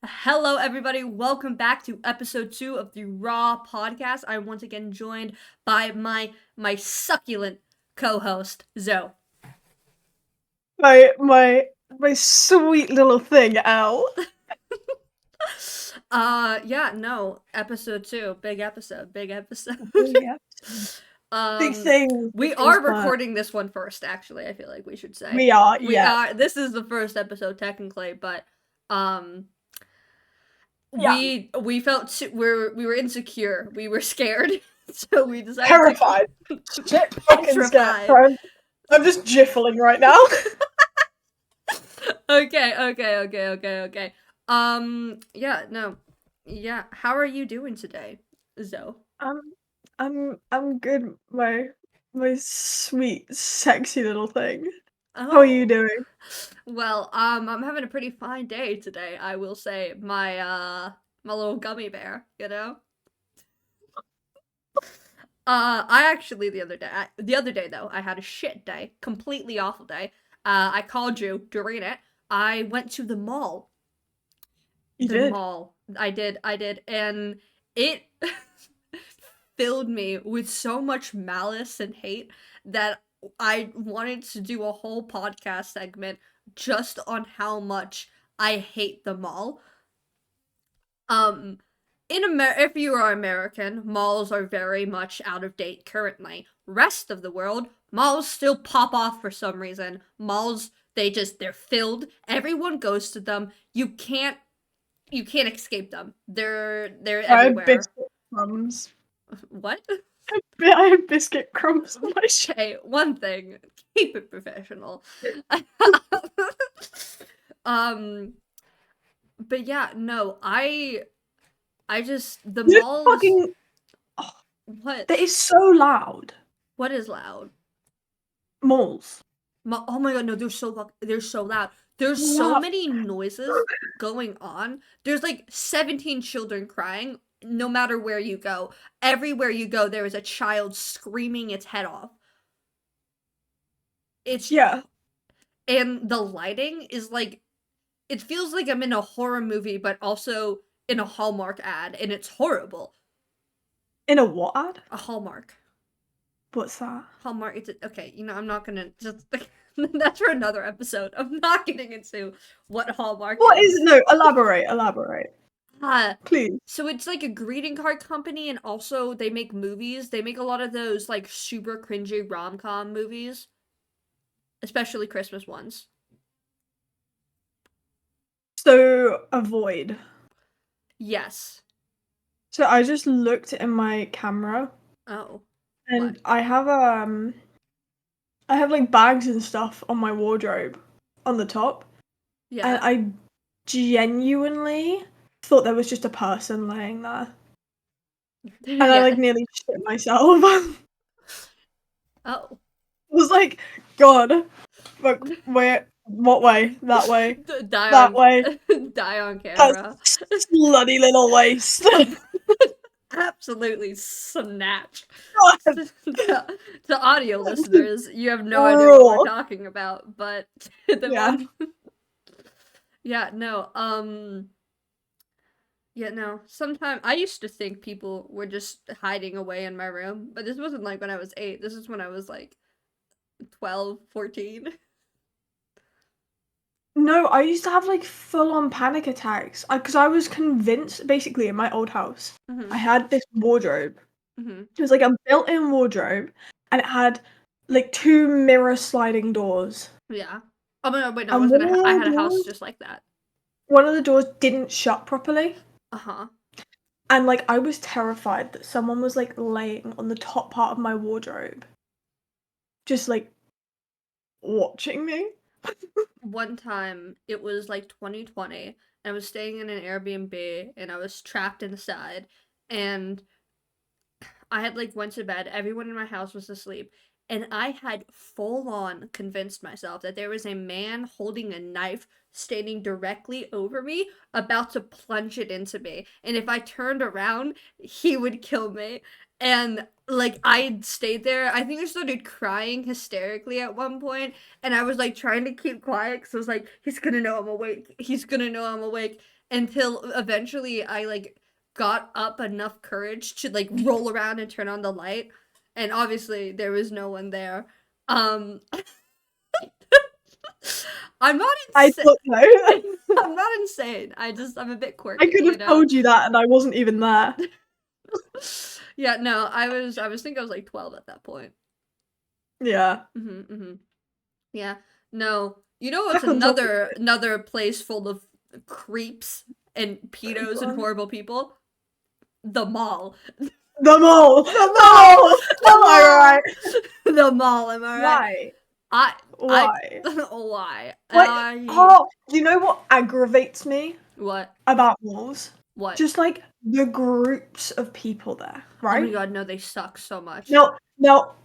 Hello, everybody. Welcome back to episode 2 of the Raw podcast. I'm once again joined by my succulent co-host Zoe. My sweet little thing, Al. Episode 2, big episode. Yeah. Big um, things, big we things are planned. recording this one first. Actually, I feel like we should say We are, we yeah. are. This is the first episode technically, but um. Yeah. We felt we were insecure. We were scared, so we decided Terrified. to Shit fucking scared. petrified. I'm just jiffling right now. Okay. Yeah, no. Yeah, how are you doing today, Zoe? I'm good, my sweet, sexy little thing. How are you Oh. doing? Well, I'm having a pretty fine day today, I will say. My little gummy bear, you know? I actually the other day though, I had a shit day, completely awful day. I called you during it. I went to the mall. You The did. mall. I did, and it filled me with so much malice and hate that I wanted to do a whole podcast segment just on how much I hate the mall. Um, if you are American, malls are very much out of date currently. Rest of the world, malls still pop off for some reason. Malls, they're filled. Everyone goes to them. You can't escape them. They're I had everywhere. biscuit crumbs. What? I had biscuit crumbs on my shirt. Okay, one thing. Keep it professional. um but yeah, no, I just the You malls. fucking. Oh, What? that is so loud. What is loud? Malls. Oh my god, no, they're so loud. There's so Loud. many noises going on. There's like 17 children crying no matter where you go. Everywhere you go, there is a child screaming its head off. It's Yeah. And the lighting is like, it feels like I'm in a horror movie, but also in a Hallmark ad, and it's horrible. In a what ad? A Hallmark. What's that? Hallmark. Okay. I'm not gonna just. That's for another episode. I'm not getting into what Hallmark What is is. no? Elaborate, Uh, please. so it's like a greeting card company, and also they make movies. They make a lot of those like super cringy rom-com movies, especially Christmas ones. So avoid. Yes. So I just looked in my camera, Oh. What? and I have like bags and stuff on my wardrobe, on the top, and Yeah. I genuinely thought there was just a person laying there, and I Yeah. like nearly shit myself. I Oh. was like, God, like where? What way? That way? Die That on way? die on That camera. slutty little waist. Absolutely snatch. God. To audio listeners, you have no idea what we're Raw. talking about, but the Yeah. one. Yeah, no. Yeah, no. Sometimes I used to think people were just hiding away in my room, but this wasn't like when I was 8. This is when I was like 12, 14. No, I used to have like full on panic attacks because I was convinced, basically, in my old house, I Mhm. had this wardrobe. Mhm. It was like a built-in wardrobe, and it had like two mirror sliding doors. Yeah. Oh my god, wait, no, I And wasn't I had a house just like that. one of the doors didn't shut properly. Uh-huh. And like I was terrified that someone was like laying on the top part of my wardrobe, just like watching me. One time it was like 2020 and I was staying in an Airbnb and I was trapped inside and I had like went to bed, everyone in my house was asleep, and I had full on convinced myself that there was a man holding a knife standing directly over me, about to plunge it into me. And if I turned around, he would kill me. And like I stayed there. I think I started crying hysterically at one point, and I was like trying to keep quiet because I was like, he's gonna know I'm awake. He's gonna know I'm awake. Until eventually I like got up enough courage to like roll around and turn on the light, and obviously there was no one there. Um, I'm not I insane. thought no. I'm not insane. I'm a bit I quirky, could you have know. told you that, and I wasn't even there. Yeah, no, I think I was like 12 at that point. Yeah. Yeah. No. You know what's Back on topic. another place full of creeps and pedos and horrible people? The mall. The mall. The Oh, mall. am I right? The mall, am I right? Why? I Why? why? Like, oh, you know what aggravates me What? about malls? What? Just like the groups of people there, Oh my right? god, no, they suck so much. Now,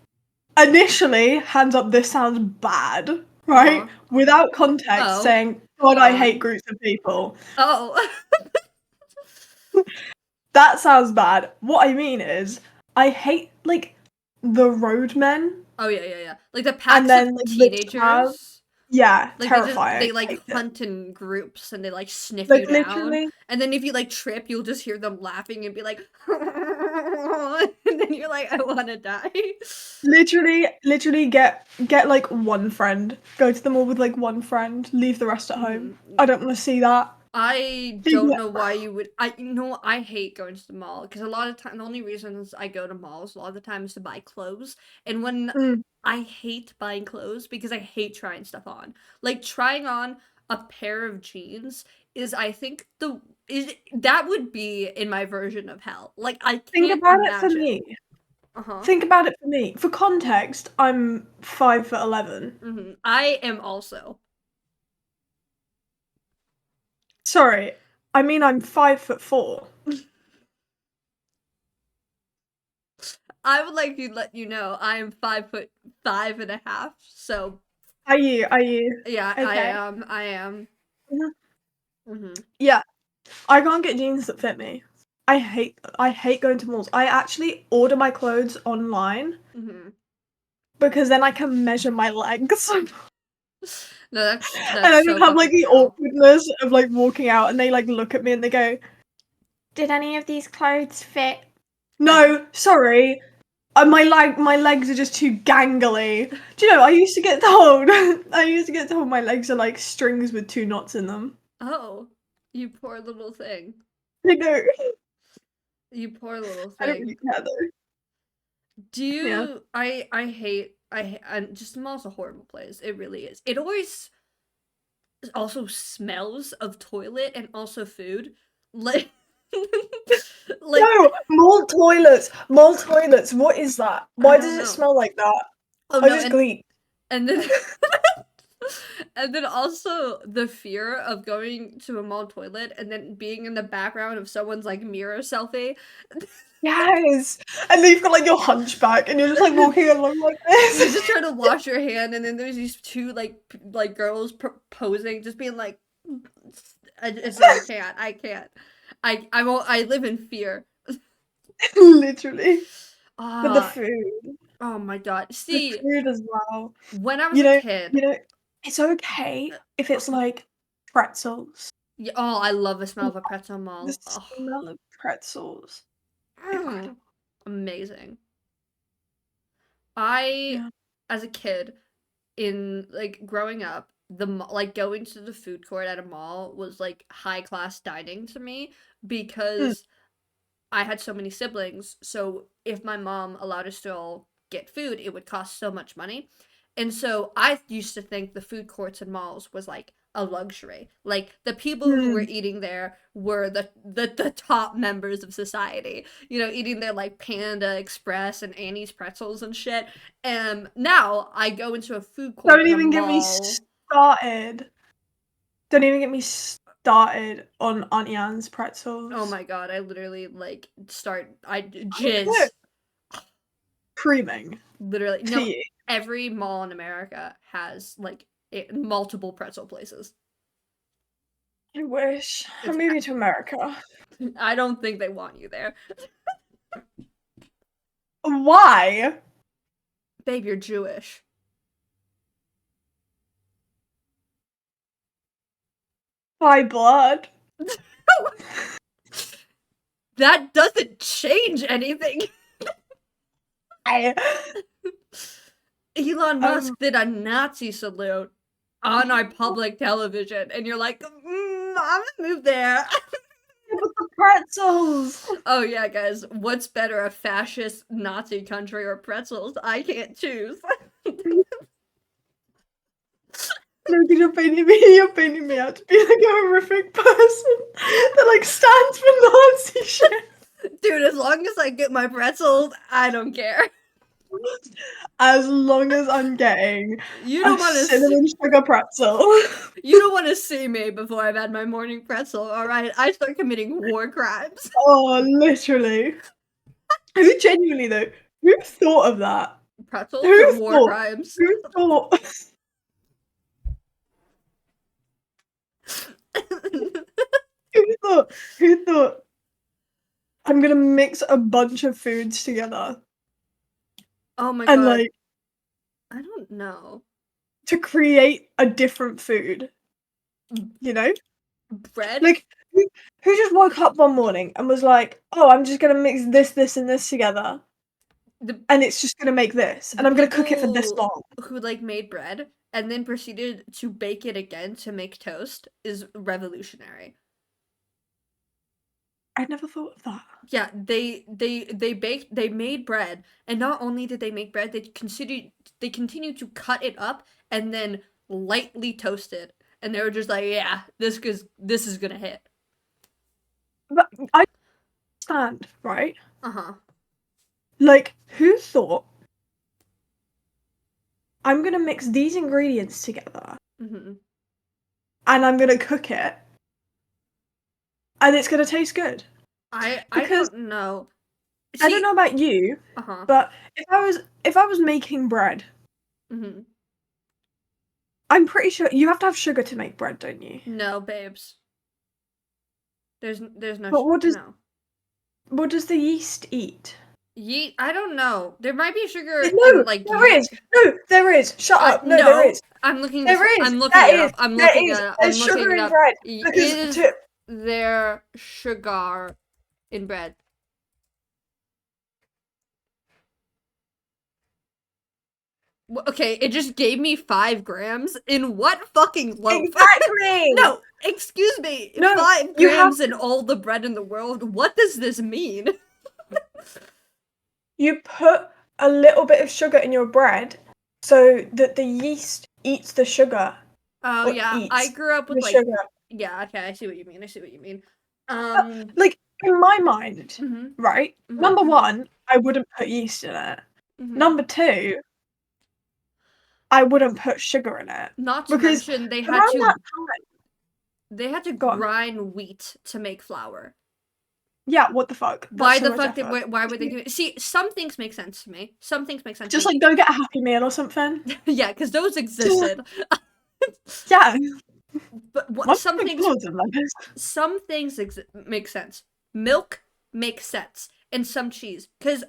initially, hands up, this sounds bad, right? Uh-huh. Without context, Oh. saying, God, Go I hate on. groups of people. Oh. That sounds bad. What I mean is, I hate, like, the roadmen Oh yeah, yeah, yeah. Like the and packs then, of like, the cab. teenagers. Yeah, Like they terrifying. I like hate it. hunt in groups and they like sniff Like, you down. literally, And then if you like trip, you'll just hear them laughing and be like and then you're like, I wanna die. literally get like one friend. Go to the mall with like one friend. Leave the rest at home. Mhm. I don't want to see that. I don't know why you would. I hate going to the mall because a lot of time the only reasons I go to malls a lot of the time is to buy clothes. And when Mm. I hate buying clothes because I hate trying stuff on. Like trying on a pair of jeans is I think the is that would be in my version of hell. Like I Think can't about it for imagine. me. Uh-huh. Think about it for me. For context, I'm 5'11". I am also. Sorry, I mean I'm 5'4". I would like to let you know I am 5'5.5". So Are you? Are you? yeah, I Okay. am. I am. Mhm. Mhm. Yeah, I can't get jeans that fit me. I hate going to malls. I actually order my clothes online Mhm. because then I can measure my legs. No, And that's I so don't have like fucking the real. awkwardness of like walking out and they like look at me and they go, "Did any of these clothes fit?" I No, sorry. My legs are just too gangly. Do you know? I used to get told. I used to get told my legs are like strings with two knots in them. Oh, you poor little thing. I know. You poor little I don't thing. really care though. Do Yeah. you I hate and just the mall's a horrible place. It really is. It always also smells of toilet and also food. Like like No, mall toilets. Mall toilets. What is that? I Why does don't it know. smell like that? Oh I no, just gleek. and then and then also the fear of going to a mall toilet and then being in the background of someone's like mirror selfie. Yes. And then you've got like your hunchback and you're just like walking along like You're this. just trying to wash your hand, and then there's these two like girls posing, just being like, I can't, I can't, I won't. I live in fear. Literally. But the Ah, food. oh my god. The See, food as well. when I was You a know, kid, you know, it's okay if it's like pretzels. yeah, oh, I love the smell I of a pretzel the mall. Oh, smell of pretzels. mm, amazing. I, Yeah. as a kid, in like growing up, like going to the food court at a mall was like high class dining to me Mm. because I had so many siblings. So if my mom allowed us to all get food, it would cost so much money. And so I used to think the food courts and malls was like a luxury. Like the people who were Mm. eating there were the top members of society. You know, eating their like Panda Express and Annie's pretzels and shit. And now I go into a food court Don't in a even get me mall. started. Don't even get me started on Auntie Anne's Oh pretzels. my god, I literally like start I I don't know. jizz. screaming Literally, to no. you. Every mall in America has like multiple pretzel places. I wish. I'm It's. moving to America. I don't think they want you there, Why? babe. You're Jewish. By blood. That doesn't change anything. I, Elon Musk did a Nazi salute on our public television, and you're like, I'm gonna move there. with the pretzels. Oh yeah, guys, what's better, a fascist Nazi country or pretzels? I can't choose. No, because you're painting me out to be like a horrific person that like stands for Nazi shit. Dude, as long as I get my pretzels, I don't care. As long as I'm getting You a don't want to cinnamon sugar pretzel. you don't want to see me before I've had my morning pretzel, all right? I start committing war crimes. Oh, literally. Who genuinely though? Who thought of that? Pretzels or Who war thought? crimes? Who thought? Who thought? Who thought? I'm gonna mix a bunch of foods together Oh my and god. like I don't know. to create a different food. You know? Bread? Like who just woke up one morning and was like, "Oh, I'm just gonna mix this, this, and this together, The, and it's just gonna make this, and the I'm gonna cook it for this people long." who like made bread and then proceeded to bake it again to make toast is revolutionary. I never thought of that. Yeah, they made bread, and not only did they make bread, they continued to cut it up and then lightly toast it. And they were just like, yeah, this is gonna hit. But I understand, right? Uh-huh. Like, who thought I'm gonna mix these ingredients together Mm-hmm. and I'm gonna cook it and it's gonna taste good? I Because don't know. I don't know about you, Uh-huh. but if I was making bread, Mm-hmm. I'm pretty sure you have to have sugar to make bread, don't you? No, babes. There's no But no. what does the yeast eat? Yeast, I don't know. There might be sugar in No, like there is. No, there is. Shut up. No, there no. is. I'm looking There is. I'm looking That it is. up. I'm There looking it is. up. There's I'm looking sugar it in up. bread because Is there sugar in bread? Okay, it just gave me 5 grams in what fucking loaf? exactly. No, excuse me. No, 5 you have grams in all the bread in the world. What does this mean? you put a little bit of sugar in your bread so that the yeast eats the sugar Oh or yeah, I eats grew up with the like sugar. yeah. Okay, I see what you mean. I see what you mean. Like in my mind, Mhm, right? mhm, Number mhm, one, I wouldn't put yeast in it. mhm. Number two, I wouldn't put sugar in it Not to because mention around that time, they had to go on. grind wheat to make flour. Yeah, what the fuck? That's Why so the much fuck did effort. why would they do it? See, some things make sense to me. Some things make sense to Just me. like go get a Happy Meal or something. Yeah, because those existed. Yeah, But what, one McDonald's in lettuce. some things make sense. Milk makes sense, and some cheese, because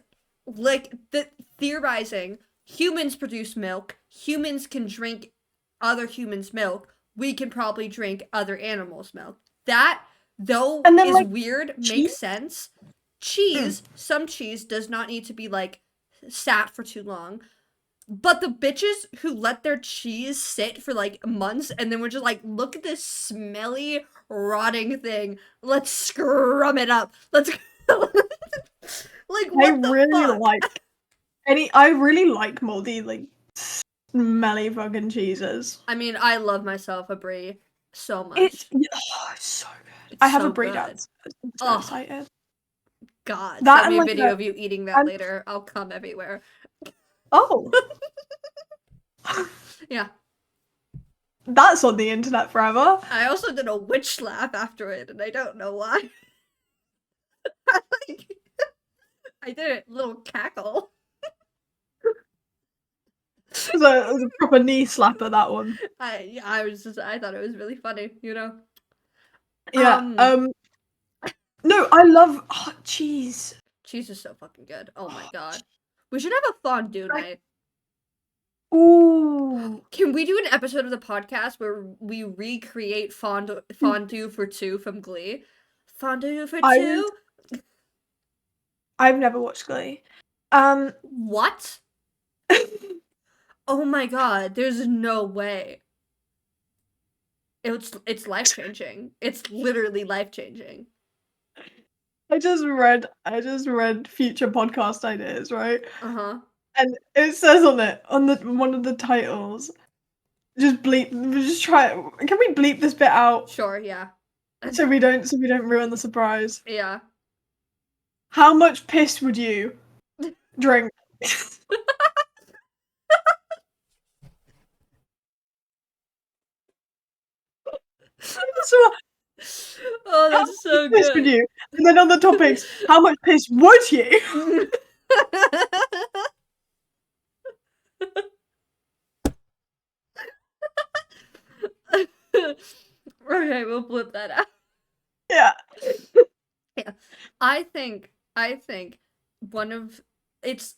like the theorizing, humans produce milk. Humans can drink other humans' milk. We can probably drink other animals' milk. That though And then is like weird, makes cheese. sense. Mm. Cheese, some cheese does not need to be like sat for too long. But the bitches who let their cheese sit for like months and then we're just like, look at this smelly, rotting thing. Let's scrum it up. Let's like I what the really fuck? like I really like moldy, like smelly fucking cheeses. I mean, I love myself a brie so It's much. it's so good. It's I have a so brie good. dance. I'm so Oh excited. God, That send and me a like video of you eating that and later. I'll come everywhere. oh, Yeah. that's on the internet forever. I also did a witch slap after it, and I don't know why. Like, I did a little cackle. It was a proper knee slapper, that one. I thought it was really funny, you know. Yeah. Um, No, I love cheese. cheese is so fucking good. Oh my god. We should have a fondue Like, night. ooh. Can we do an episode of the podcast where we recreate fondue for two from Glee? Fondue for I was. two? I've never watched Glee. Um. What? Oh my god, there's no way. It's life changing. It's literally life changing. I just read future podcast ideas, right? Uh-huh. And it says on it, on the one of the titles, just bleep. Just try it. Can we bleep this bit out Sure, yeah. so we don't ruin the surprise? Yeah. How much piss would you drink? So, Oh, how that's much so piss would good. you? And then on the topics, how much piss would you? Okay, we'll flip that out. Yeah. Yeah. I think one of it's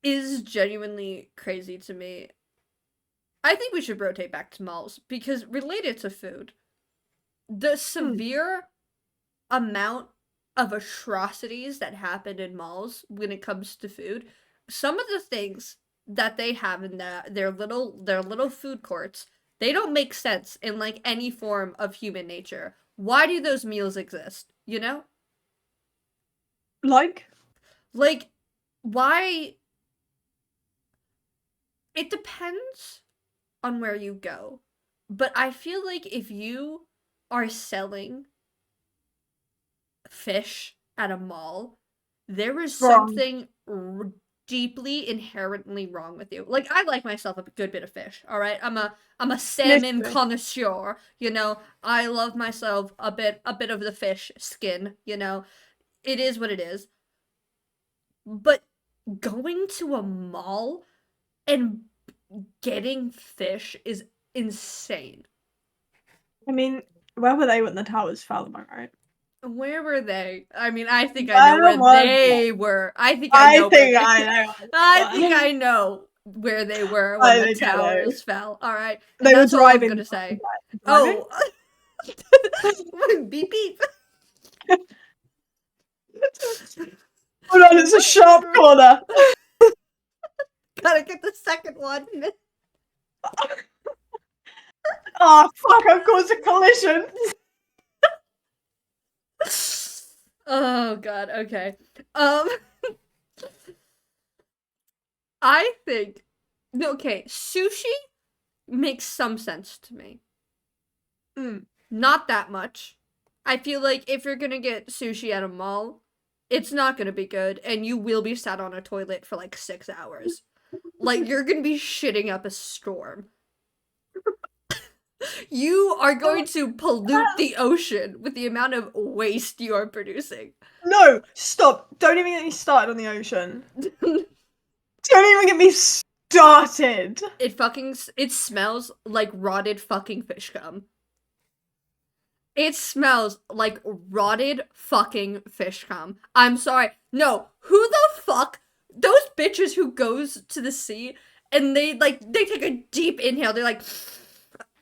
is genuinely crazy to me. I think we should rotate back to malls because related to food, the Hmm. severe amount of atrocities that happen in malls when it comes to food, some of the things that they have in their little food courts, they don't make sense in like any form of human nature. Why do those meals exist? You know? Like, Like why it depends on where you go. But I feel like if you are selling fish at a mall, there is wrong. something deeply inherently wrong with you. Like I like myself a good bit of fish, all right? I'm a salmon Literally. connoisseur, you know. I love myself a bit of the fish skin, you know. It is what it is. But going to a mall and getting fish is insane. I mean, where were they when the towers fell? Am I right? Where were they? I mean, I think I know Where where was it? they were. I think I I know where think they I know. I think I know where they were when I the think I know. towers fell. All right. And They were that's all I'm driving. going to say. Driving? Oh. Beep beep. Hold on, it's a sharp corner. Gotta get the second one. Oh, fuck, I've caused a collision. Oh god, okay. Um I think okay, sushi makes some sense to me. Mm. Not that much. I feel like if you're gonna get sushi at a mall, it's not gonna be good, and you will be sat on a toilet for like 6 hours. Like, you're gonna be shitting up a storm. You are going to pollute the ocean with the amount of waste you are producing. No, stop. Don't even get me started on the ocean. Don't even get me started. It smells like rotted fucking fish cum. It smells like rotted fucking fish cum. I'm sorry. No, who the fuck? Those bitches who goes to the sea and they take a deep inhale. They're like,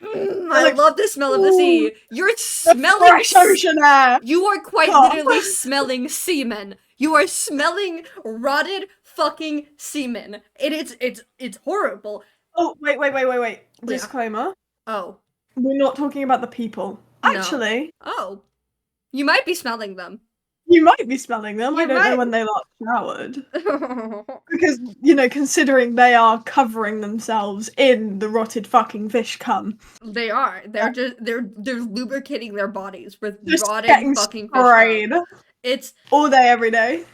I Like, love the smell of the ooh, sea. You're the smelling. fresh ocean air. You are quite Come. literally smelling semen. You are smelling rotted fucking semen. It's horrible. Oh, wait. Yeah. Disclaimer. Oh We're not talking about the people. no. Actually, Oh, you might be smelling them. you might be smelling them. I You don't know might. when they last showered. Because, you know, considering they are covering themselves in the rotted fucking fish cum. They are. They're lubricating their bodies with Just rotted getting fucking fish cum. sprayed It's all day, every day.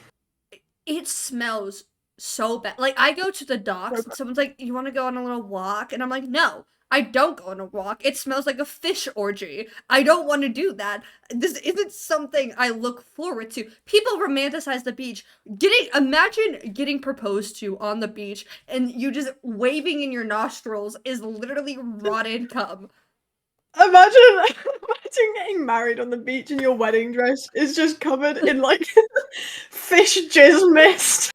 it smells so bad. Like I go to the docks, So someone's like, "You want to go on a little walk?" And I'm like, "No, I don't go on a walk. It smells like a fish orgy. I don't want to do that. This isn't something I look forward to. People romanticize the beach. Imagine getting proposed to on the beach and you just waving in your nostrils is literally rotten cum. Imagine getting married on the beach and your wedding dress is just covered in like fish jizz mist.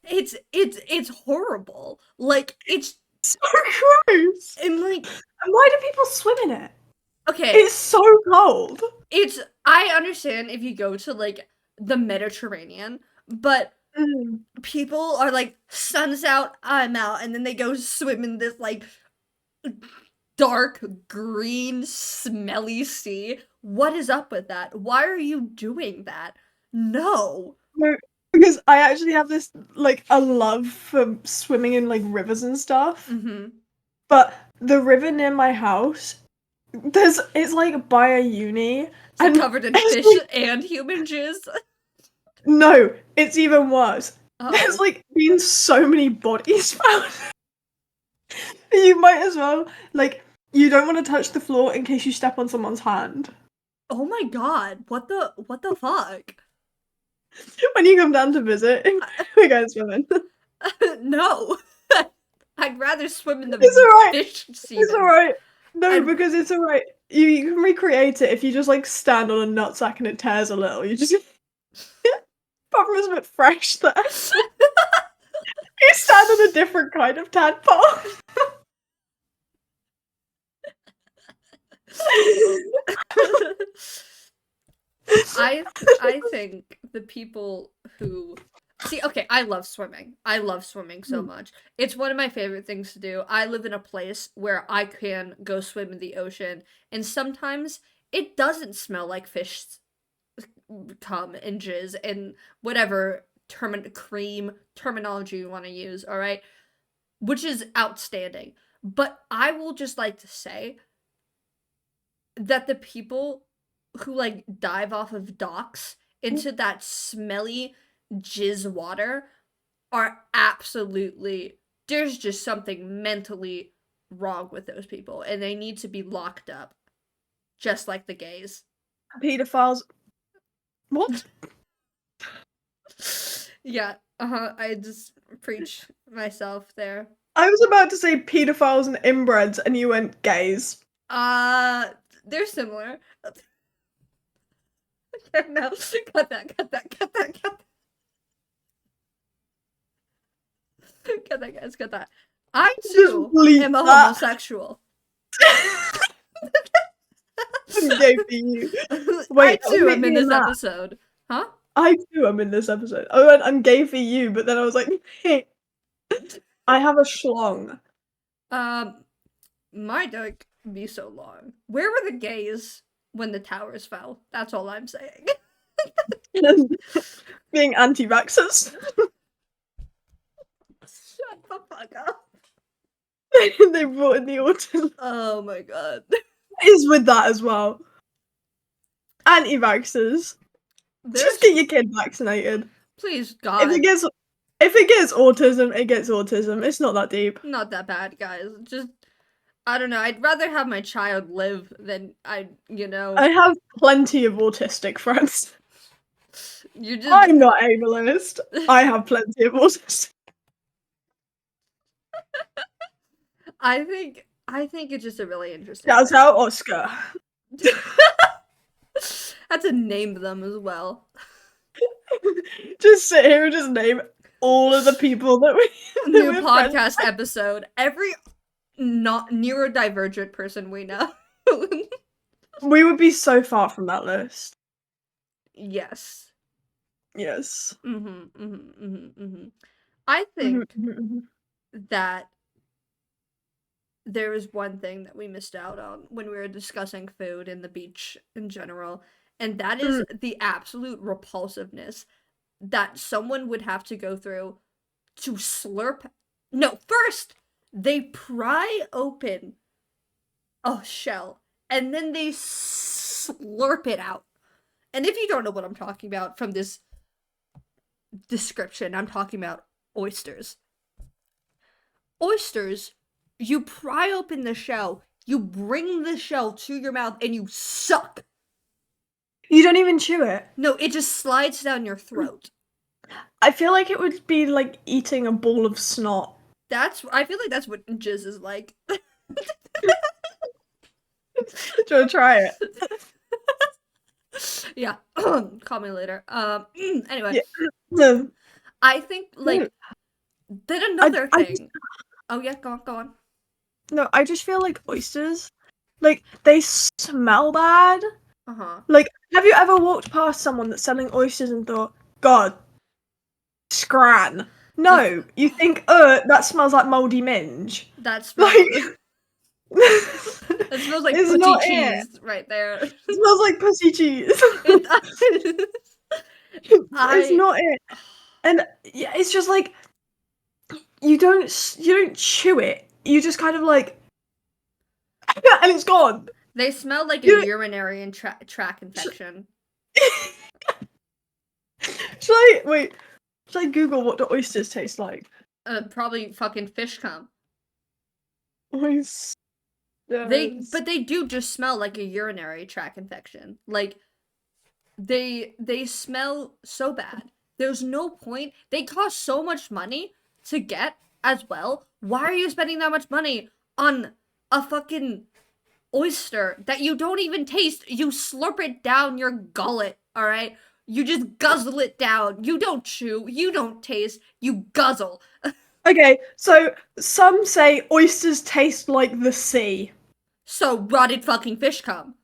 It's horrible. Like it's So gross. and like And why do people swim in it? okay, It's so cold. I understand if you go to like the Mediterranean, but Mm. people are like, sun's out, I'm out, and then they go swim in this like dark green smelly sea. What is up with that? Why are you doing that? No. No, because I actually have this like a love for swimming in like rivers and stuff. Mm-hmm. But the river near my house, it's like by a uni and Covered in it's fish like, and human jizz. no, it's even worse. There's Oh. like been so many bodies found. You might as well like you don't want to touch the floor in case you step on someone's hand. Oh my god. What the fuck? When you come down to visit, we're going swimming. No. I'd rather swim in the It's alright. fish It's semen. alright. No, And- because it's alright. You can recreate it if you just like stand on a nutsack and it tears a little. You just apart from it's a bit fresh there. You stand on a different kind of tadpole. I think the people who see, okay, I love swimming. I love swimming so much. It's one of my favorite things to do. I live in a place where I can go swim in the ocean, and sometimes it doesn't smell like fish cum and jizz and whatever cream terminology you want to use, all right? Which is outstanding. But I will just like to say that the people who like dive off of docks into that smelly jizz water are absolutely, there's just something mentally wrong with those people and they need to be locked up just like the gays. Pedophiles. What? Yeah, I just preach myself there. I was about to say pedophiles and inbreds, and you went gays. They're similar. No, cut that. Cut that, guys, cut that. I too am a homosexual. I'm gay for you. Wait, I too am in this episode. Huh? I too am in this episode. I went, I'm gay for you, but then I was like, hey, I have a schlong. My dick be so long. Where were the gays when the towers fell? That's all I'm saying. Being anti-vaxxers. Shut the fuck up. They brought in the autism. Oh my god. Is with that as well. Anti-vaxxers. Just get your kid vaccinated. Please, God. If it gets autism, it gets autism. It's not that deep. Not that bad, guys. Just, I don't know. I'd rather have my child live than I have plenty of autistic friends. I'm not ableist. I have plenty of autistic. I think it's just a really interesting. Shout out Oscar. Had to name them as well. Just sit here and just name all of the people that we New podcast episode. Every not neurodivergent person we know. We would be so far from that list. Yes. Yes. I think that there is one thing that we missed out on when we were discussing food and the beach in general, and that is the absolute repulsiveness that someone would have to go through to slurp. No, first they pry open a shell and then they slurp it out. And if you don't know what I'm talking about from this description, I'm talking about oysters. Oysters, you pry open the shell, you bring the shell to your mouth, and you suck. You don't even chew it. No, it just slides down your throat. I feel like it would be like eating a ball of snot. I feel like that's what jizz is like. Do you want to try it? Yeah. Call me later. Anyway. Yeah. No. I think, like, then another I thing. Oh, yeah, go on. No, I just feel like oysters, like, they smell bad. Uh-huh. Like, have you ever walked past someone that's selling oysters and thought, God, scran? No, you think, that smells like mouldy minge. That smells. Like, It smells like it's putty not cheese it. right there. It smells like pussy cheese. It does. It's not it. And yeah, it's just like you don't chew it. You just kind of like and it's gone. They smell like a You- urinary and tract infection. Should I Google what do oysters taste like? Probably fucking fish cum. Oysters. But they do just smell like a urinary tract infection. Like they smell so bad. There's no point. They cost so much money to get as well. Why are you spending that much money on a fucking oyster that you don't even taste? You slurp it down your gullet, all right? You just guzzle it down. You don't chew. You don't taste. You guzzle. Okay, so some say oysters taste like the sea. So rotted fucking fish cum.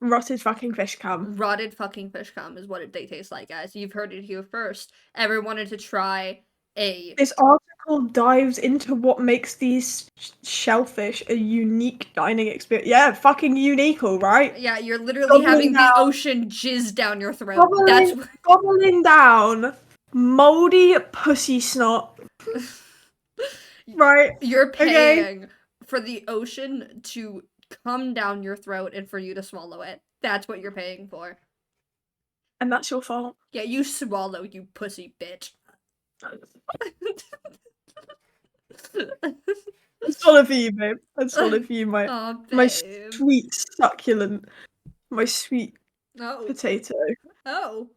Rotted fucking fish cum. Rotted fucking fish cum is what they taste like, guys. You've heard it here first. Ever wanted to try a... This article dives into what makes these shellfish a unique dining experience. Yeah, fucking unique, all right? Yeah, you're literally Gobbling having down. the ocean jizz down your throat. That's Gobbling down moldy pussy snot. Right? You're paying for the ocean to come down your throat and for you to swallow it. That's what you're paying for. And that's your fault. Yeah, you swallow, you pussy bitch. That's all for you, babe. That's all for you, my babe. sweet succulent, my sweet potato. Oh.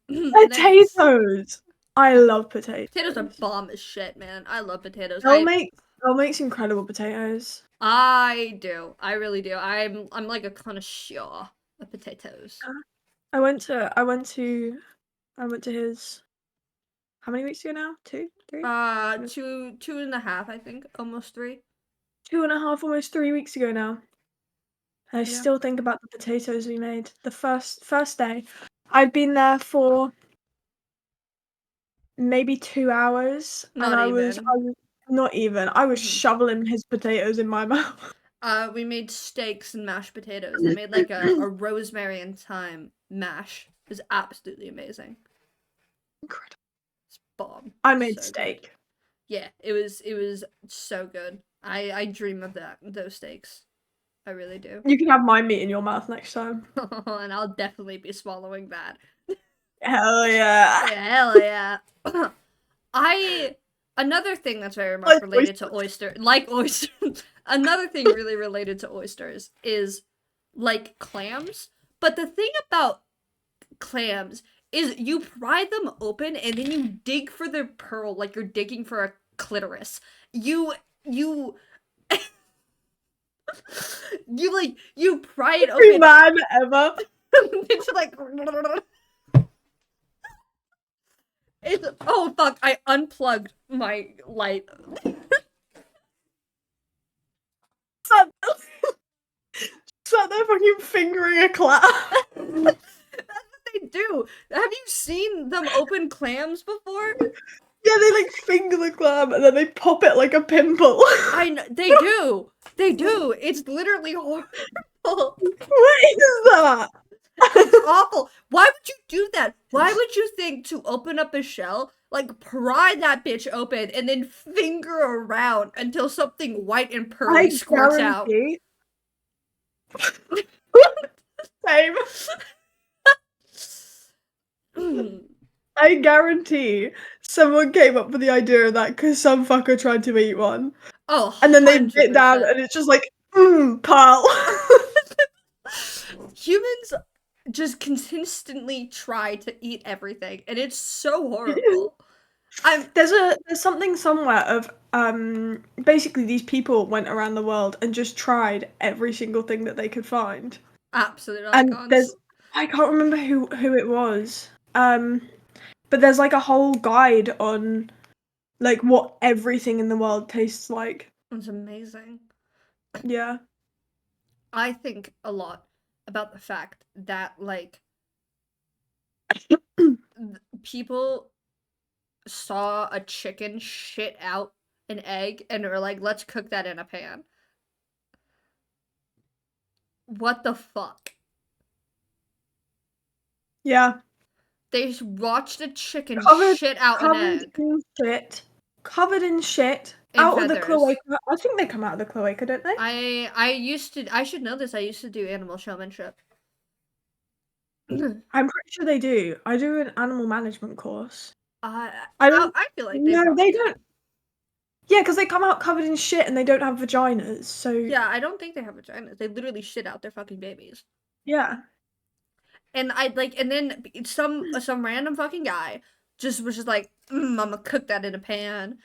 Potatoes. I love potatoes. Potatoes are bomb as shit, man. I love potatoes. Elle makes incredible potatoes. I do. I really do. I'm like a connoisseur of potatoes. I went to his. How many weeks ago now? 2, 3? 2.5, I think. Almost 3. 2.5, almost 3 weeks ago now. I still think about the potatoes we made. The first day. I'd been there for maybe 2 hours. I was shoveling his potatoes in my mouth. We made steaks and mashed potatoes. I made like a rosemary and thyme mash. It was absolutely amazing. Incredible. It's bomb. I made steak. Good. Yeah, it was so good. I dream of those steaks. I really do. You can have my meat in your mouth next time. And I'll definitely be swallowing that. Hell yeah. Hell yeah. Another thing that's very much related to oyster, another thing really related to oysters is like clams. But the thing about clams is you pry them open and then you dig for the pearl like you're digging for a clitoris. You pry it open. Every man ever. It's like oh fuck, I unplugged my light. Sat there fucking fingering a clam. That's what they do. Have you seen them open clams before? Yeah, they like finger the clam and then they pop it like a pimple. I know, they do. They do. It's literally horrible. What is that? It's awful. Why would you do that? Why would you think to open up a shell, like pry that bitch open, and then finger around until something white and pearly squirts out? Same. I guarantee someone came up with the idea of that because some fucker tried to eat one. Oh, And then they bit down 100%. and it's just like, pearl. Humans just consistently try to eat everything, and it's so horrible. There's something somewhere of basically these people went around the world and just tried every single thing that they could find. Absolute And icons. I can't remember who it was. But there's like a whole guide on like what everything in the world tastes like. It's amazing. Yeah. I think a lot about the fact that, like, people saw a chicken shit out an egg and were like, let's cook that in a pan. What the fuck? Yeah. They watched a chicken Covered shit out an covered egg in shit. Covered in shit. in Out of the feathers. cloaca. I think they come out of the cloaca, don't they? I should know this. I used to do animal showmanship. I'm pretty sure they do. I do an animal management course. I I don't. I feel like they No, probably they do. don't. Yeah, because they come out covered in shit and they don't have vaginas. So Yeah, I don't think they have vaginas. They literally shit out their fucking babies. yeah. And I like, and then some random fucking guy just was just like, I'm gonna cook that in a pan.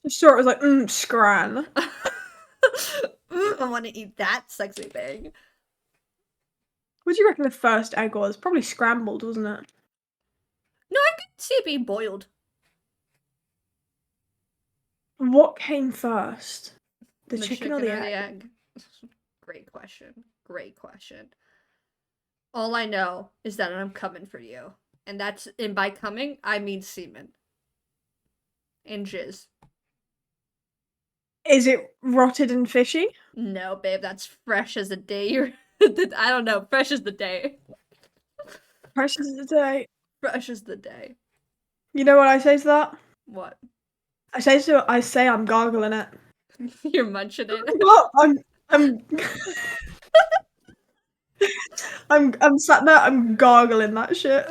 Sure, it was like scran. I want to eat that sexy thing. What do you reckon the first egg was? Probably scrambled, wasn't it? No, I could see it being boiled. What came first? The The chicken or chicken the or the egg? egg? Great question. Great question. All I know is that I'm coming for you. And by coming, I mean semen. And jizz. Is it rotted and fishy? No, babe, that's fresh as a day. I don't know, fresh as the day. Precious as a day. Fresh as the day. You know what I say to that? What? I say I'm gargling it. You're munching it. What? I'm I'm sat there, I'm gargling that shit.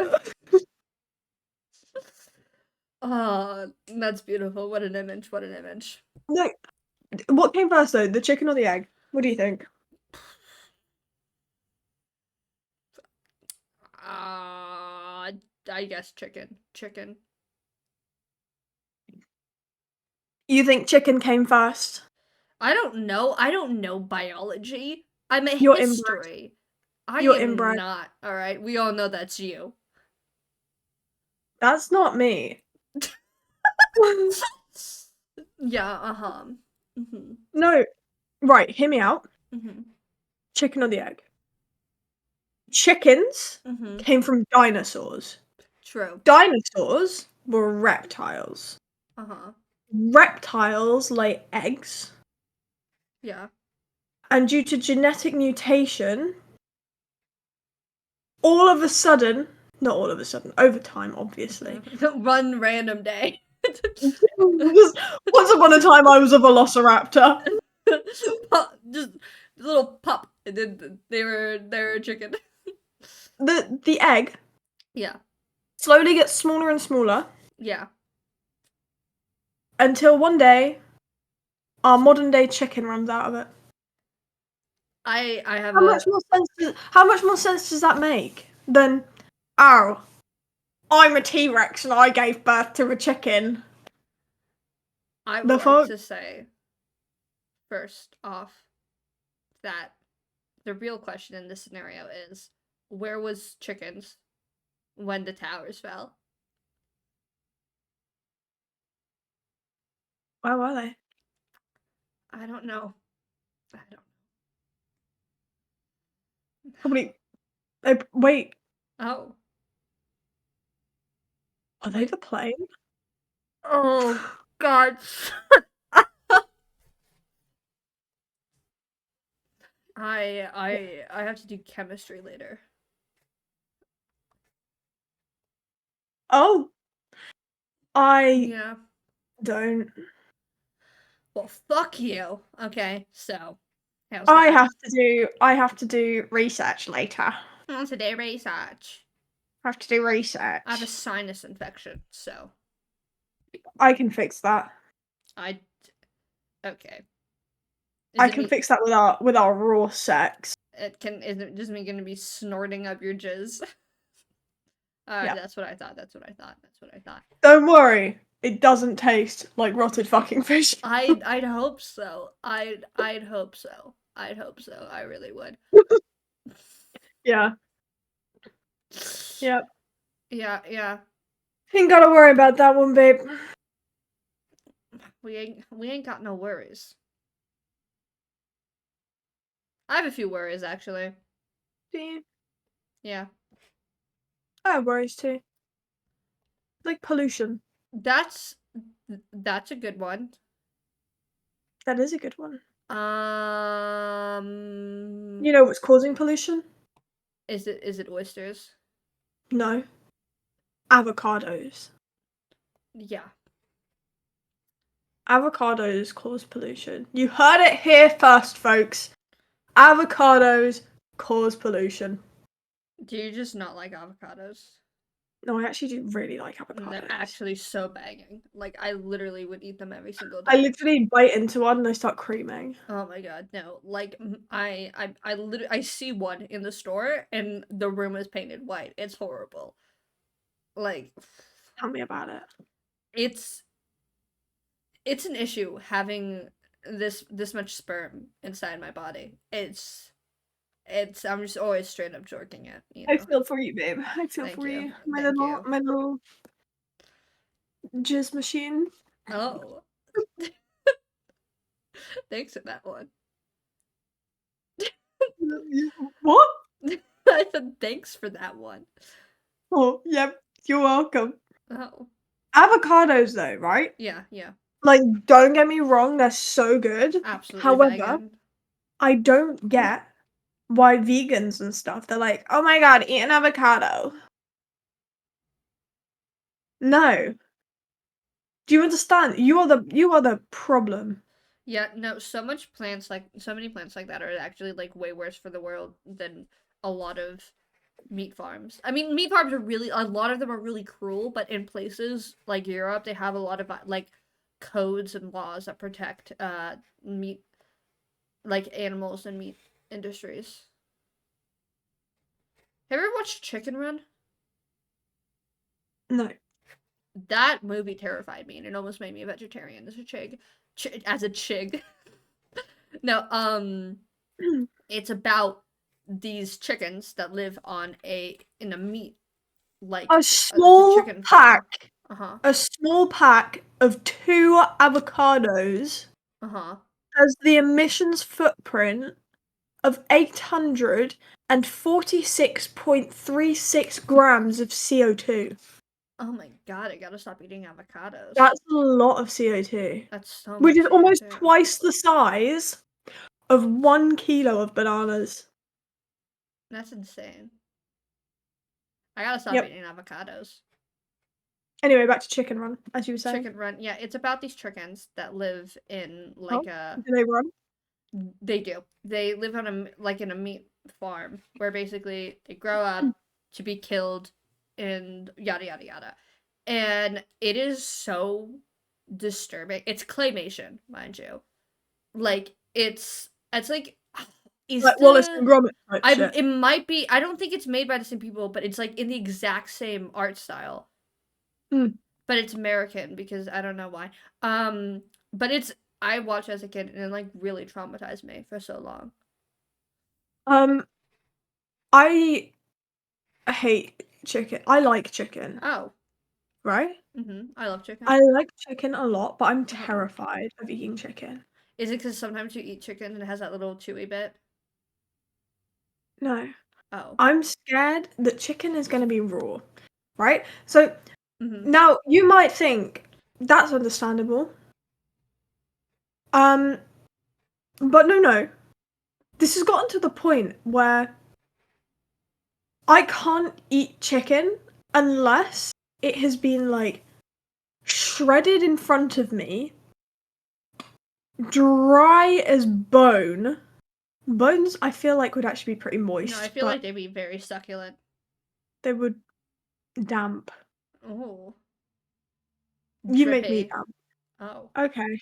Oh, that's beautiful. What an image. What an image. No, what came first though, the chicken or the egg? What do you think? I guess chicken. Chicken. You think chicken came first? I don't know. I don't know biology. I'm a You're inbred. history. I You're am inbred. not. All right. We all know that's you. That's not me. Yeah. Uh-huh. No, right, hear me out. Mhm. Chicken or the egg? Chickens Mhm. came from dinosaurs. True. Dinosaurs were reptiles. Uh-huh. Reptiles lay eggs, Yeah. and due to genetic mutation, all of a sudden, not all of a sudden, over time, obviously. One random day. Just, once upon a time, I was a velociraptor. Just a little pup. And then they were a chicken. The egg Yeah. slowly gets smaller and smaller Yeah. until one day, our modern day chicken runs out of it. I have How much more sense does that make than, oh, I'm a T-Rex and I gave birth to a chicken? I The would like fuck? to say first off that the real question in this scenario is, where was chickens when the towers fell? Where were they? I don't know. I don't Probably. Wait, Oh. are they Wait. the plane? Oh god. I have to do chemistry later. Oh, I Yeah. don't. Well, fuck you. Okay, so how's I that? have to do research later. Today research. I have to do I have a research. sinus infection, so I can fix that. I okay. I Is it can me? fix that with our raw sex. It can. Is it just me gonna be snorting up your jizz? Yeah. That's what I thought. That's what I thought. That's what I thought. Don't worry, it doesn't taste like rotted fucking fish. I'd hope so. I'd hope so. I'd hope so. I really would. Yeah. Yep. Yeah, yeah. Ain't gotta worry about that one, babe. We ain't got no worries. I have a few worries actually. See, Yeah. I have worries too. Like pollution. That's that's a good one. That is a good one. Um You know what's causing pollution? is it oysters? No. Avocados. Yeah. Avocados cause pollution. You heard it here first, folks. Avocados cause pollution. Do you just not like avocados? No, I actually do really like And they're avocados. actually so banging. Like I literally would eat them every single I day. literally bite into one and I start creaming. Oh my god, no. Like I literally I see one in the store and the room is painted white. It's horrible. Like Tell me about it. it's it's an issue having this much sperm inside my body. It's I'm just always straight up jorking it, you I know. feel for you, babe. I feel Thank for you. you. Thank you. My little jizz machine. Oh. Thanks for that one. What? I said thanks for that one. Oh, yep. You're welcome. Oh. Avocados, though, right? Yeah, yeah. Like, don't get me wrong, they're so good. Absolutely However, banging. I don't get why vegans and stuff, they're like, oh my god, eat an avocado. No. Do you understand? You are the problem. Yeah, no, so many plants like that are actually like way worse for the world than a lot of meat farms. I mean, meat farms are really a lot of them are really cruel, but in places like Europe, they have a lot of like codes and laws that protect meat like animals and meat industries. Have you ever watched Chicken Run? No. That movie terrified me and it almost made me a vegetarian as a chig. As a chig. No, it's about these chickens that live on in a meat like A it's a small chicken farm. pack, Uh-huh. a small pack of 2 avocados Uh-huh. has the emissions footprint of 846.36 grams of CO2. Oh my god, I gotta stop eating avocados. That's a lot of CO2, That's so which much is almost CO2. twice the size of 1 kilo of bananas. That's insane. I gotta stop Yep. eating avocados. Anyway, back to Chicken Run, as you were saying. Chicken Run. Yeah, it's about these chickens that live in Oh, like a do they run? they do. They live on a like in a meat farm where basically they grow up to be killed and yada yada yada. And it is so disturbing. It's claymation, mind you. Like it's like is Like Wallace the and Gromit type I'm shit. it might be I don't think it's made by the same people, but it's like in the exact same art style. Mm. But it's American because I don't know why. But it's I watched as a kid and it like really traumatized me for so long. Um, I hate chicken. I like chicken, Oh. right? I love chicken. I like chicken a lot, but I'm Uh-huh. terrified of eating chicken. Is it because sometimes you eat chicken and it has that little chewy bit? No. Oh. I'm scared that chicken is gonna be raw, right? So Mm-hmm. now you might think that's understandable. Um, but no. This has gotten to the point where I can't eat chicken unless it has been like shredded in front of me, dry as bone. Bones, I feel like would actually be pretty No, I moist, feel but like they'd be very succulent. they would damp. Oh. You make me Drippy. down. Oh. Okay.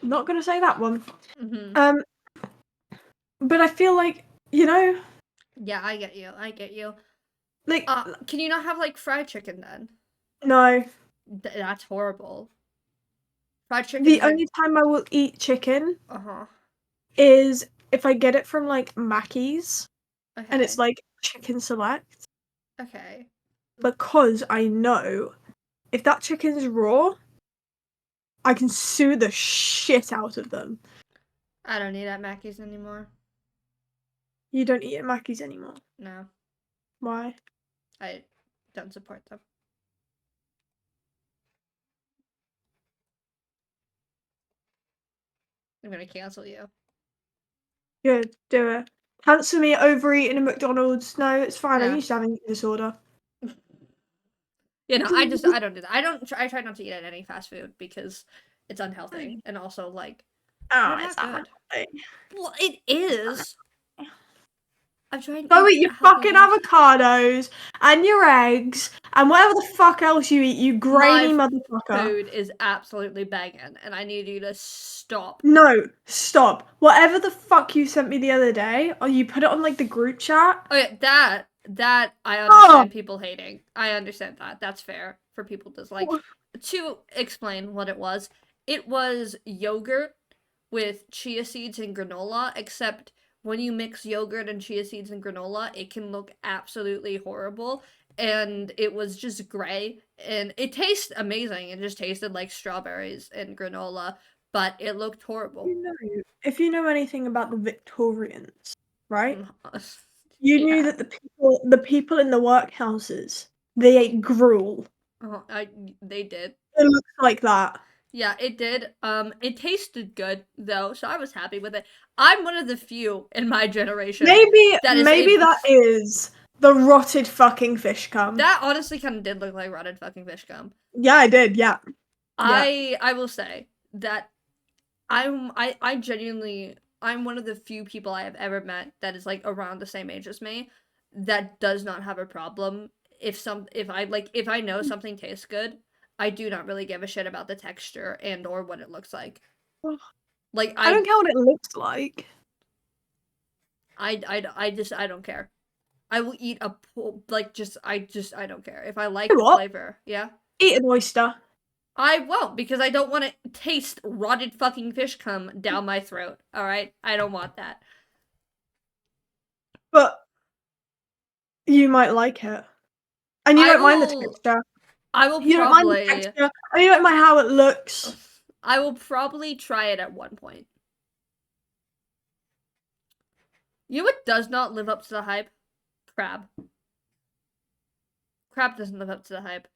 I'm not gonna say that one. Mm-hmm. Um, but I feel like, you know, Yeah, I get you. I get you. like, Can you not have like fried chicken then? no. That's horrible. Fried The chicken's like, only time I will eat chicken uh-huh. is if I get it from like Mackey's and it's Okay. like chicken select Okay. because I know if that chicken's raw, I can sue the shit out of them. I don't eat at Mackey's anymore. You don't eat at Mackey's anymore. No. Why? I don't support them. I'm gonna cancel you. Good, do it. Cancel me overeating at McDonald's. No, it's fine. I Yeah. used to have an eating disorder. You know, I don't do that. I try not to eat at any fast food because it's unhealthy and also like they're Oh, it's not not good. healthy. Well, it is. I've tried to Go eat eat your healthy fucking things. avocados and your eggs and whatever the fuck else you eat, you grainy My motherfucker. food is absolutely banging, and I need you to stop. No, stop. Whatever the fuck you sent me the other day, or you put it on like the group chat. Oh yeah, that I Oh, understand people hating. I understand that. That's fair for people to like. To explain what it was yogurt with chia seeds and granola, except when you mix yogurt and chia seeds and granola, it can look absolutely horrible. And it was just gray, and it tastes amazing. It just tasted like strawberries and granola, but it looked horrible. if you know anything about the Victorians, right? Mm, You knew yeah. that the people in the workhouses, they ate gruel. They did. It looks like that. Yeah, it did. It tasted good though, so I was happy with it. I'm one of the few in my generation Maybe that is maybe able. that is the rotted fucking fish cum. That honestly kind of did look like rotted fucking fish gum. Yeah, I did. Yeah. Yeah. I will say that I genuinely I'm one of the few people I have ever met that is like around the same age as me that does not have a problem if I know something tastes good, I do not really give a shit about the texture and or what it looks like. Like I don't care what it looks like. I don't care. I will eat like I don't care if I You like know the what? flavor. Yeah. Eat an oyster. I won't because I don't want to taste rotted fucking fish come down my throat. All right, I don't want that. But you might like it. And you I don't mind the will. texture. I will You don't mind the probably. texture. And you don't mind how it looks. I will probably try it at one point. You know what does not live up to the hype? Crab. Crab doesn't live up to the hype.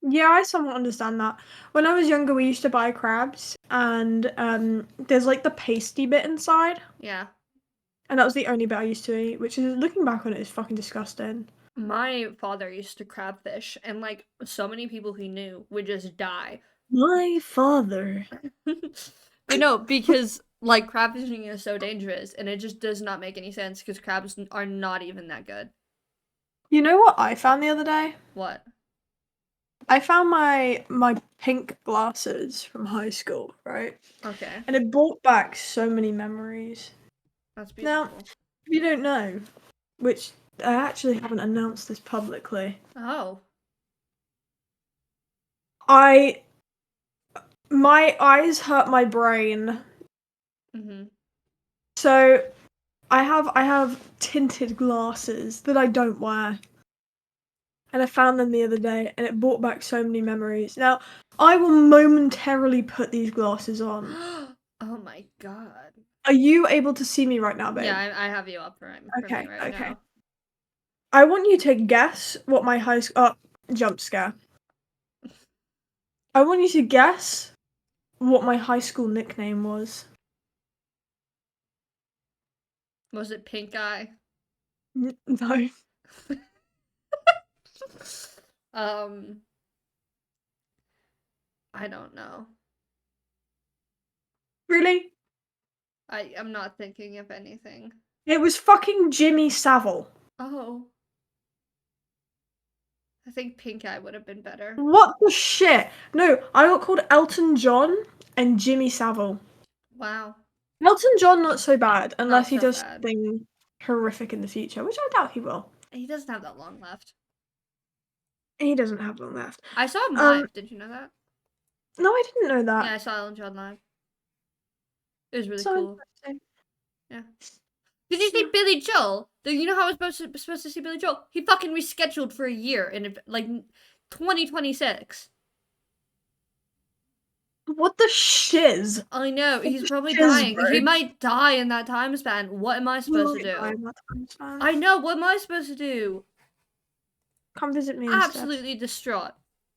Yeah, I somewhat understand that. When I was younger, we used to buy crabs, and there's like the pasty bit inside, Yeah. and that was the only bit I used to eat. Which is, looking back on it, is fucking disgusting. My father used to crab fish, and like so many people he knew would just die. My father. But no, because like crab fishing is so dangerous, and it just does not make any sense because crabs are not even that good. You know what I found the other day? What? I found my pink glasses from high school, right? Okay, And it brought back so many memories. that's Now, beautiful. if you don't know, which I actually haven't announced this publicly, Oh. I my eyes hurt my brain. Mhm. So I have tinted glasses that I don't wear. And I found them the other day and it brought back so many memories. Now, I will momentarily put these glasses on. Oh my god. Are you able to see me right now, Yeah, babe? I have you up for me Okay, right okay. now. I want you to guess what my high school jump scare. I want you to guess what my high school nickname was. Was it pink eye? No. um, I don't know. Really? I'm not thinking of anything. It was fucking Jimmy Savile. Oh. I think Pink Eye would have been better. What the shit? No, I got called Elton John and Jimmy Savile. Wow. Elton John, not so bad, Not unless he so does bad. something horrific in the future, which I doubt he will. He doesn't have that long left. He doesn't have long left. I saw him Um, live. Did you know that? no, I didn't know Yeah, that. I saw Ellen John live. It was really So cool. interesting. Yeah. Did you see Yeah. Billy Joel? You know how I was supposed to see Billy Joel? He fucking rescheduled for a year in like 2026. What the shiz? I know, What he's the probably shiz, dying. He bro? might die in that time span. What am I He supposed to might die do? in that time span. I know, what am I supposed to do? Come visit me instead. Absolutely distraught.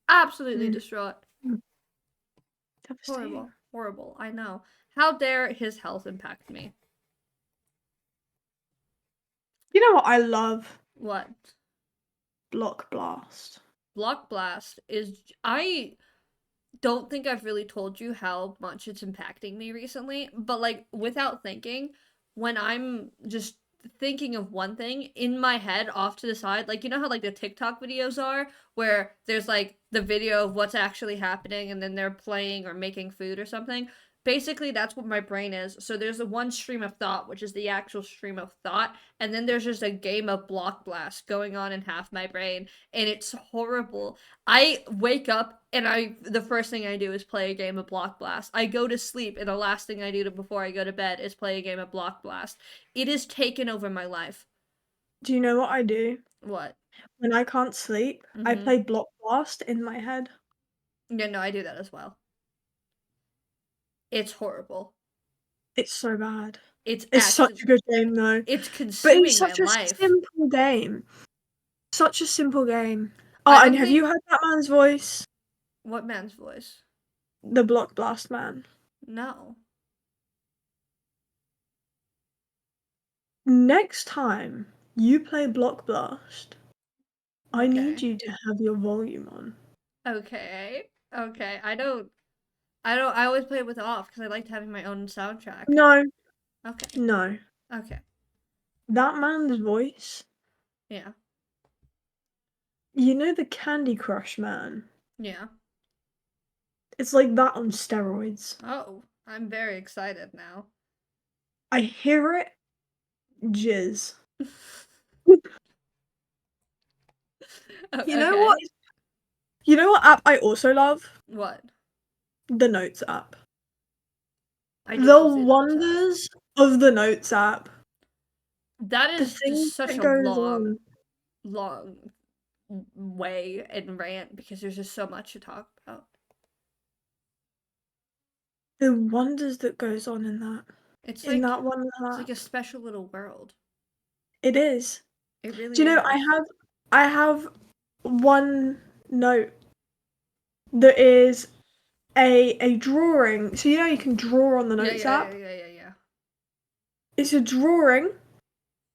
Absolutely Mm. distraught. Mm. Devastating. Horrible. Horrible. I know. How dare his health impact me? You know what I love? What? Block Blast. Block Blast is. I don't think I've really told you how much it's impacting me recently, but like without thinking, when I'm just thinking of one thing in my head off to the side, like you know how like the TikTok videos are where there's like the video of what's actually happening and then they're playing or making food or something. Basically, that's what my brain is. So there's a one stream of thought, which is the actual stream of thought, and then there's just a game of block blast going on in half my brain, and it's horrible. I wake up and the first thing I do is play a game of Block Blast. I go to sleep and the last thing I do before I go to bed is play a game of Block Blast. It has taken over my life. Do you know what I do? What? When I can't sleep, I Mm-hmm. play Block Blast in my head. Yeah, no, I do that as well. It's horrible. It's so bad. It's It's such actually a good game though. it's But it's consuming my such a life. simple game. Such a simple game. I Oh, and don't have think you heard that man's voice? what man's voice? The Block Blast man. No. Next time you play Block Blast, I need Okay. you to have your volume on. Okay. Okay. I don't I always play it with off because I liked having my own soundtrack. No, Okay. no. Okay. That man's voice. Yeah. You know the Candy Crush man? Yeah. It's like that on steroids. Oh, I'm very excited now. I hear it jizz. You know what? Okay. You know what app I also love? What? The Notes app. I do The love the Notes app. wonders of the Notes app. That The is things just such that a goes long, on. long way and rant because there's just so much to talk about. The wonders that goes on in that. It's In like that one it's like a app. special little world. It is. It Do really you know is. I have one note that is a drawing. So you know you can draw on the Yeah, Notes yeah, yeah, app? yeah, yeah, yeah. It's a drawing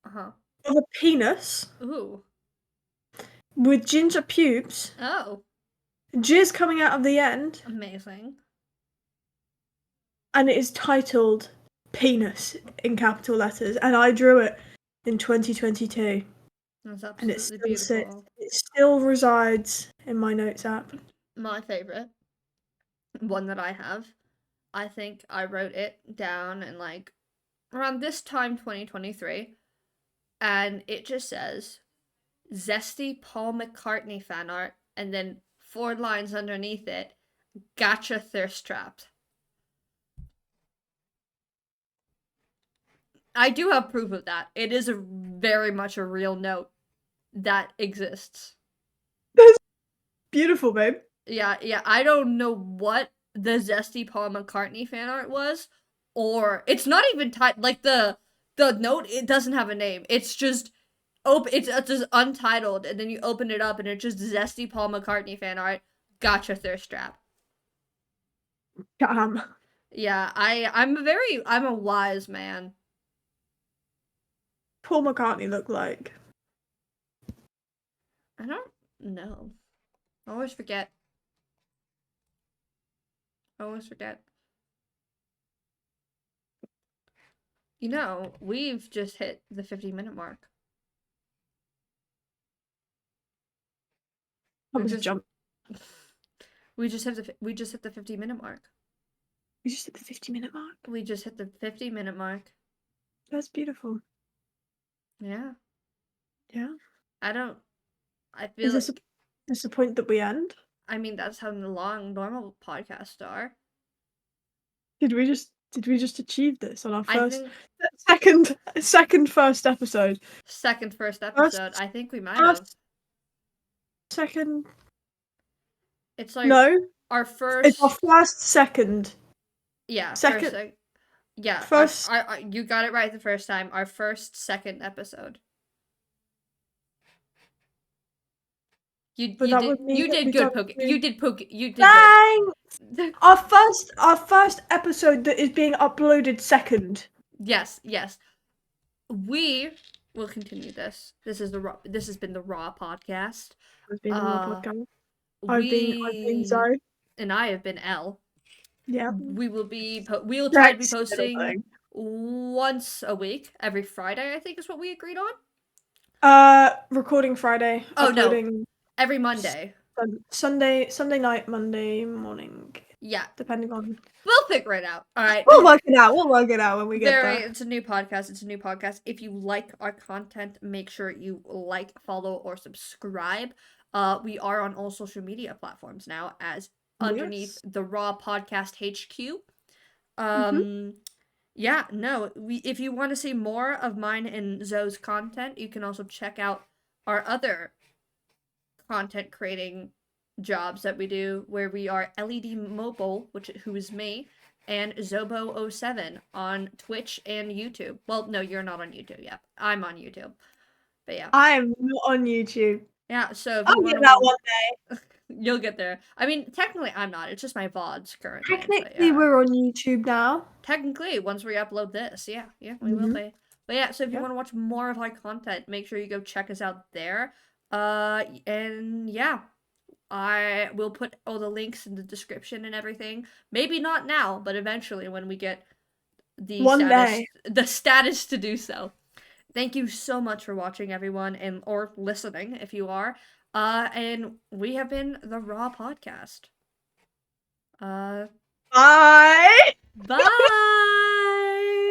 Uh-huh. of a penis Ooh. with ginger pubes, Oh, jizz coming out of the end, amazing. and it is titled Penis in capital letters. And I drew it in 2022. That's And it absolutely still sits. beautiful. It still resides in my Notes app. My favorite one that I have. I think I wrote it down in like around this time 2023 and it just says zesty Paul McCartney fan art and then 4 lines underneath it, gotcha thirst trapped. I do have proof of that. It is very much a real note that exists. That's beautiful, babe. Yeah, yeah. I don't know what the zesty Paul McCartney fan art was, or it's not even like the note. It doesn't have a name. It's just open. It's just untitled, and then you open it up, and it's just zesty Paul McCartney fan art. Gotcha, thirst trap. Damn. Yeah, I'm a wise man. Paul McCartney look like. I don't know. I always forget. I always forget. You know, we've just hit the 50-minute mark. That was a jump. We just hit the 50-minute mark. We just hit the 50-minute mark. We just hit the 50-minute mark. That's beautiful. Yeah. Yeah. I feel Is this the point that we end? I mean, that's how long normal podcasts are. Did we just achieve this on our first, second first episode? First episode. I think we might have. Second. It's like no. Our first. It's our first second. Yeah. Second. Yeah. First. You got it right the first time. Our second episode. You did good, Poke. You did Poke. You did good. Our first episode that is being uploaded second. Yes. We will continue this. This has been the Raw podcast. It's been the Raw podcast. I've been Zoe. And I have been Elle. Yeah. We'll try to be posting once a week, every Friday, I think is what we agreed on. Recording Friday. Oh, no. Every Monday. Sunday night, Monday morning. Yeah. Depending on. We'll figure it out. All right. We'll work it out when we get there. It's a new podcast. If you like our content, make sure you like, follow, or subscribe. We are on all social media platforms now as underneath the Raw Podcast HQ. Yeah, no. If you want to see more of mine and Zoe's content, you can also check out our other content creating jobs that we do, where we are LED Mobile, who is me, and Zobo07 on Twitch and YouTube. Well, no, you're not on YouTube yet. I'm on YouTube. But yeah. I am not on YouTube. Yeah, so if I'll get that one day. You'll get there. I mean, technically I'm not. It's just my VODs currently. Technically, we're on YouTube now. Technically, once we upload this, yeah, we will be. But yeah, so if you want to watch more of our content, make sure you go check us out there. And yeah, I will put all the links in the description and everything. Maybe not now, but eventually when we get the status to do so. Thank you so much for watching, everyone, or listening if you are. And we have been the Raw Podcast. Bye. Bye.